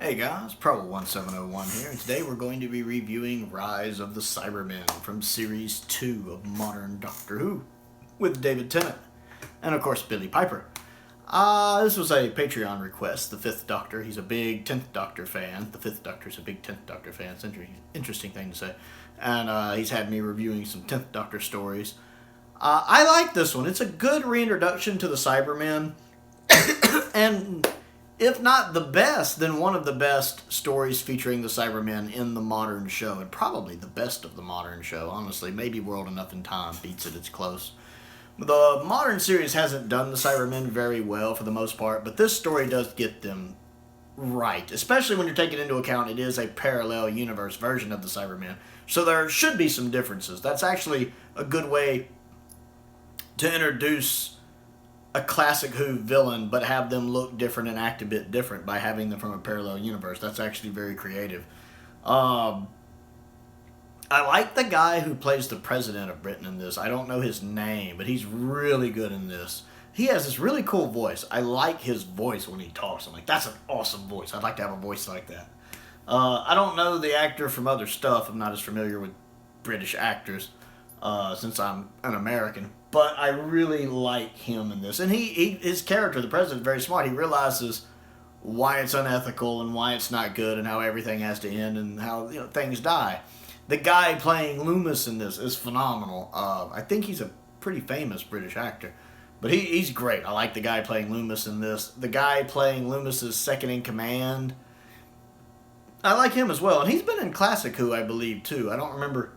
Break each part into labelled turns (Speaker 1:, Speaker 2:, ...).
Speaker 1: Hey guys, Prowl 1701 here, and today we're going to be reviewing Rise of the Cybermen from Series 2 of modern Doctor Who, with David Tennant, and of course Billy Piper. This was a Patreon request, the 5th Doctor. He's a big 10th Doctor fan. The 5th Doctor's a big 10th Doctor fan. It's an interesting thing to say. And he's had me reviewing some 10th Doctor stories. I like this one. It's a good reintroduction to the Cybermen, and if not the best, then one of the best stories featuring the Cybermen in the modern show, and probably the best of the modern show, honestly. Maybe World Enough in Time beats it, it's close. The modern series hasn't done the Cybermen very well for the most part, but this story does get them right, especially when you're taking into account it is a parallel universe version of the Cybermen, so there should be some differences. That's actually a good way to introduce a classic Who villain, but have them look different and act a bit different by having them from a parallel universe. That's actually very creative. I like the guy who plays the president of Britain in this. I don't know his name, but he's really good in this. He has this really cool voice. I like his voice when he talks. I'm like, that's an awesome voice. I'd like to have a voice like that. I don't know the actor from other stuff. I'm not as familiar with British actors since I'm an American. But I really like him in this. And his character, the president, is very smart. He realizes why it's unethical and why it's not good and how everything has to end and how things die. The guy playing Loomis in this is phenomenal. I think he's a pretty famous British actor. But he's great. I like the guy playing Loomis in this. The guy playing Loomis's second in command, I like him as well. And he's been in Classic Who, I believe, too. I don't remember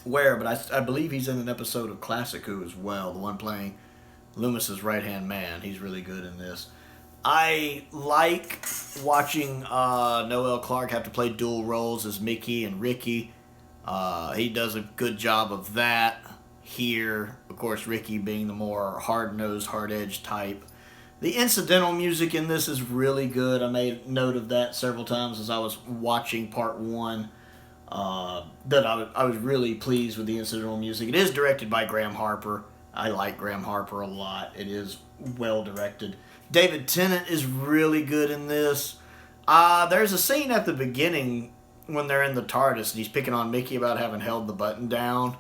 Speaker 1: where, but I believe he's in an episode of Classic Who as well, the one playing Loomis's right-hand man. He's really good in this. I like watching Noel Clarke have to play dual roles as Mickey and Ricky. He does a good job of that here. Of course, Ricky being the more hard-nosed, hard-edged type. The incidental music in this is really good. I made note of that several times as I was watching part 1. That I was really pleased with the incidental music. It is directed by Graham Harper. I like Graham Harper a lot. It is well directed. David Tennant is really good in this. There's a scene at the beginning when they're in the TARDIS and he's picking on Mickey about having held the button down.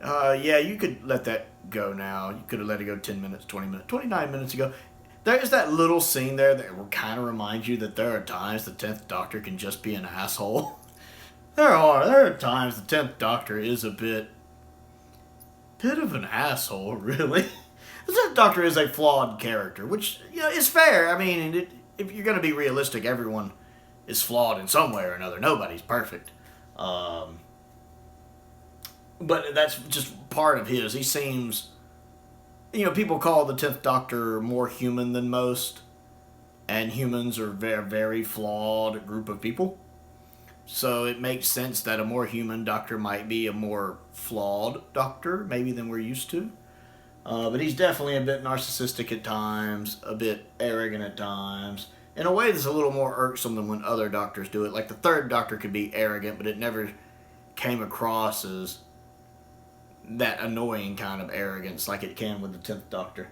Speaker 1: Yeah, you could let that go now. You could have let it go 10 minutes, 20 minutes, 29 minutes ago. There's that little scene there that will kind of remind you that there are times the 10th Doctor can just be an asshole. There are times the 10th Doctor is a bit of an asshole, really. The 10th Doctor is a flawed character, which is fair. I mean, if you're going to be realistic, everyone is flawed in some way or another. Nobody's perfect. But that's just part of his. He seems, people call the 10th Doctor more human than most, and humans are very, very flawed group of people. So it makes sense that a more human Doctor might be a more flawed Doctor, maybe than we're used to. But he's definitely a bit narcissistic at times, a bit arrogant at times, in a way that's a little more irksome than when other Doctors do it. Like the 3rd Doctor could be arrogant, but it never came across as that annoying kind of arrogance like it can with the 10th Doctor.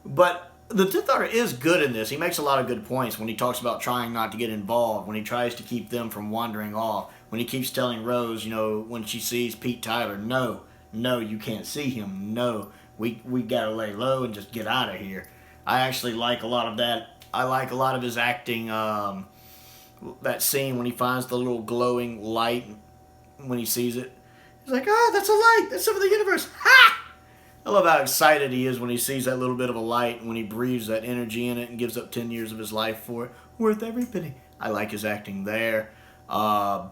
Speaker 1: But the 10th Doctor is good in this. He makes a lot of good points when he talks about trying not to get involved, when he tries to keep them from wandering off, when he keeps telling Rose, when she sees Pete Tyler, no, you can't see him, no, we gotta lay low and just get out of here. I actually like a lot of that. I like a lot of his acting, that scene when he finds the little glowing light when he sees it. He's like, that's a light, that's some of the universe, ha! I love how excited he is when he sees that little bit of a light and when he breathes that energy in it and gives up 10 years of his life for it. Worth every penny. I like his acting there. I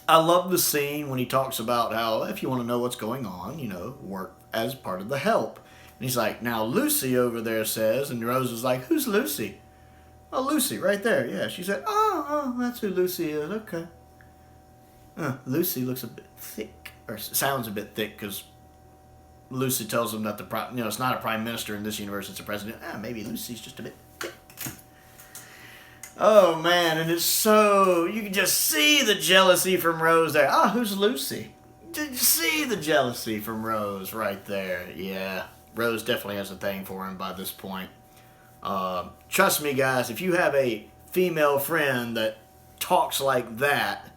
Speaker 1: love the scene when he talks about how, if you want to know what's going on, work as part of the help. And he's like, now Lucy over there says, and Rose is like, who's Lucy? Oh, Lucy, right there. Yeah, she said, oh, that's who Lucy is. Okay. Lucy looks a bit thick, or sounds a bit thick, because Lucy tells him that it's not a prime minister in this universe, it's a president. Maybe Lucy's just a bit thick. Oh, man, and it's so, you can just see the jealousy from Rose there. Who's Lucy? Did you see the jealousy from Rose right there? Yeah, Rose definitely has a thing for him by this point. Trust me, guys, if you have a female friend that talks like that,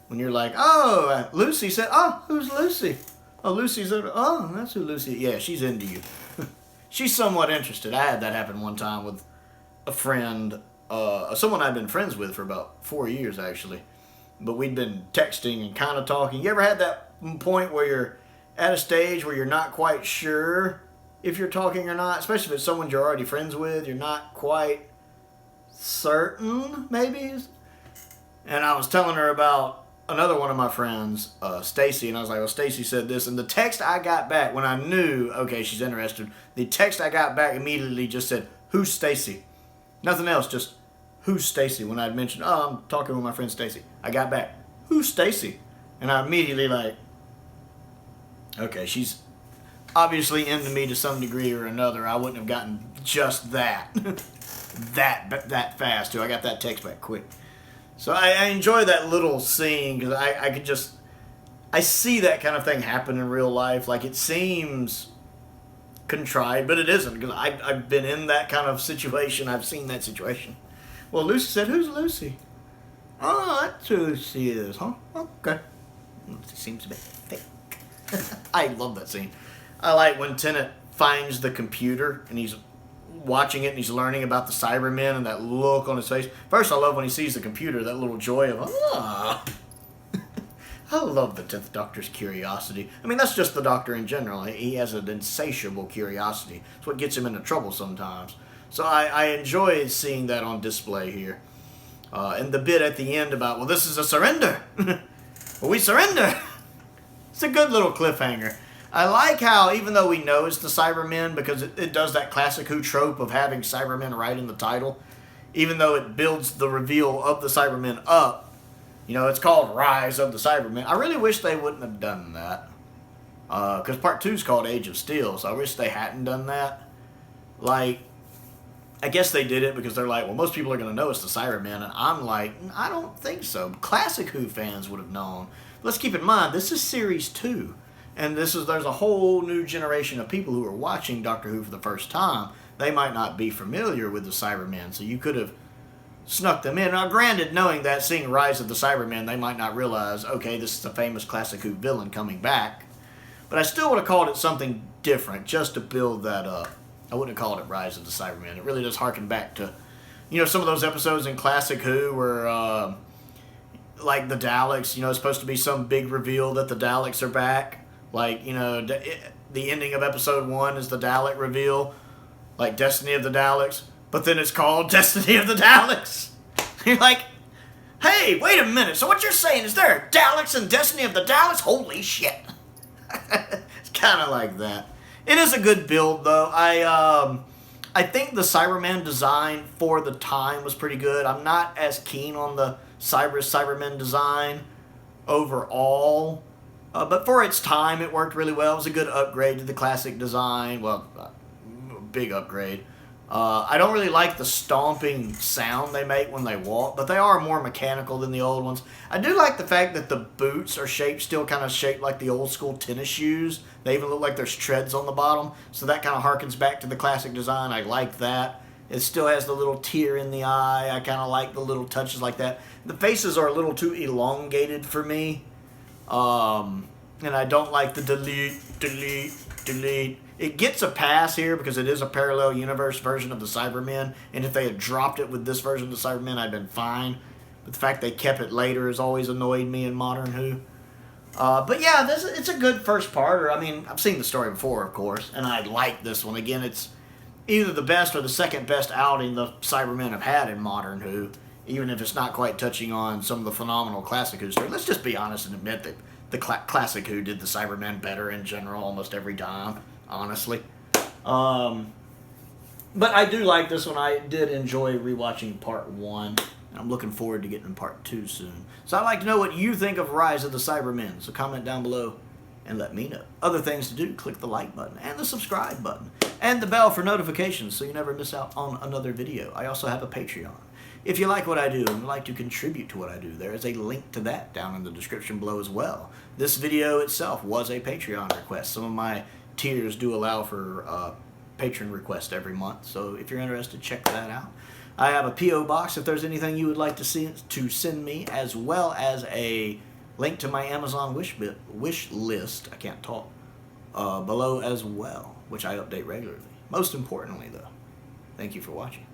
Speaker 1: when you're like, oh, Lucy said, oh, who's Lucy? Oh, Lucy said, oh, that's who Lucy is. Yeah, she's into you. She's somewhat interested. I had that happen one time with a friend, someone I'd been friends with for about 4 years, actually. But we'd been texting and kind of talking. You ever had that point where you're at a stage where you're not quite sure if you're talking or not? Especially if it's someone you're already friends with. You're not quite certain, maybe? And I was telling her about another one of my friends, Stacy, and I was like, well, Stacy said this. And the text I got back when I knew, okay, she's interested, the text I got back immediately just said, who's Stacy? Nothing else, just, who's Stacy? When I'd mentioned, oh, I'm talking with my friend Stacy. I got back, who's Stacy? And I immediately like, okay, she's obviously into me to some degree or another. I wouldn't have gotten just that, that fast too. I got that text back quick. So I enjoy that little scene because I could just, I see that kind of thing happen in real life. Like, it seems contrived, but it isn't, because I've been in that kind of situation. I've seen that situation. Well, Lucy said, who's Lucy? Oh, that's who Lucy is, huh? Okay. It seems a bit fake. I love that scene. I like when Tennant finds the computer and he's watching it and he's learning about the Cybermen and that look on his face. First, I love when he sees the computer, that little joy of, ah. I love the 10th Doctor's curiosity. I mean, that's just the Doctor in general. He has an insatiable curiosity. It's what gets him into trouble sometimes. So I enjoy seeing that on display here. And the bit at the end about, well, this is a surrender. Well, we surrender. It's a good little cliffhanger. I like how, even though we know it's the Cybermen, because it does that classic Who trope of having Cybermen right in the title, even though it builds the reveal of the Cybermen up, you know, it's called Rise of the Cybermen. I really wish they wouldn't have done that. Because Part 2 is called Age of Steel, so I wish they hadn't done that. Like, I guess they did it because they're like, well, most people are going to know it's the Cybermen, and I'm like, I don't think so. Classic Who fans would have known. Let's keep in mind, this is Series 2. And there's a whole new generation of people who are watching Doctor Who for the first time. They might not be familiar with the Cybermen, so you could have snuck them in. Now, granted, knowing that, seeing Rise of the Cybermen, they might not realize, okay, this is a famous classic Who villain coming back. But I still would have called it something different, just to build that up. I wouldn't have called it Rise of the Cybermen. It really does harken back to, you know, some of those episodes in classic Who where, like the Daleks, you know, it's supposed to be some big reveal that the Daleks are back. Like, you know, the ending of episode 1 is the Dalek reveal, like Destiny of the Daleks, but then it's called Destiny of the Daleks. You're like, hey, wait a minute, so what you're saying is there are Daleks and Destiny of the Daleks? Holy shit. It's kind of like that. It is a good build, though. I think the Cyberman design for the time was pretty good. I'm not as keen on the Cybermen design overall. But for its time, it worked really well. It was a good upgrade to the classic design. Well, big upgrade. I don't really like the stomping sound they make when they walk, but they are more mechanical than the old ones. I do like the fact that the boots are still kind of shaped like the old school tennis shoes. They even look like there's treads on the bottom, so that kind of harkens back to the classic design. I like that. It still has the little tear in the eye. I kind of like the little touches like that. The faces are a little too elongated for me. And I don't like the delete. It gets a pass here because it is a parallel universe version of the Cybermen, and if they had dropped it with this version of the Cybermen, I'd been fine. But the fact they kept it later has always annoyed me in Modern Who. But yeah, it's a good first part. I mean, I've seen the story before, of course, and I like this one. Again, it's either the best or the second best outing the Cybermen have had in Modern Who, even if it's not quite touching on some of the phenomenal Classic Who stories. Let's just be honest and admit that the Classic Who did the Cybermen better in general almost every time, honestly. But I do like this one. I did enjoy rewatching Part 1. And I'm looking forward to getting Part 2 soon. So I'd like to know what you think of Rise of the Cybermen. So comment down below and let me know. Other things to do, click the like button and the subscribe button. And the bell for notifications so you never miss out on another video. I also have a Patreon. If you like what I do and would like to contribute to what I do, there is a link to that down in the description below as well. This video itself was a Patreon request. Some of my tiers do allow for patron requests every month, so if you're interested, check that out. I have a P.O. box if there's anything you would like to send me, as well as a link to my Amazon wish list, I can't talk, below as well, which I update regularly. Most importantly, though, thank you for watching.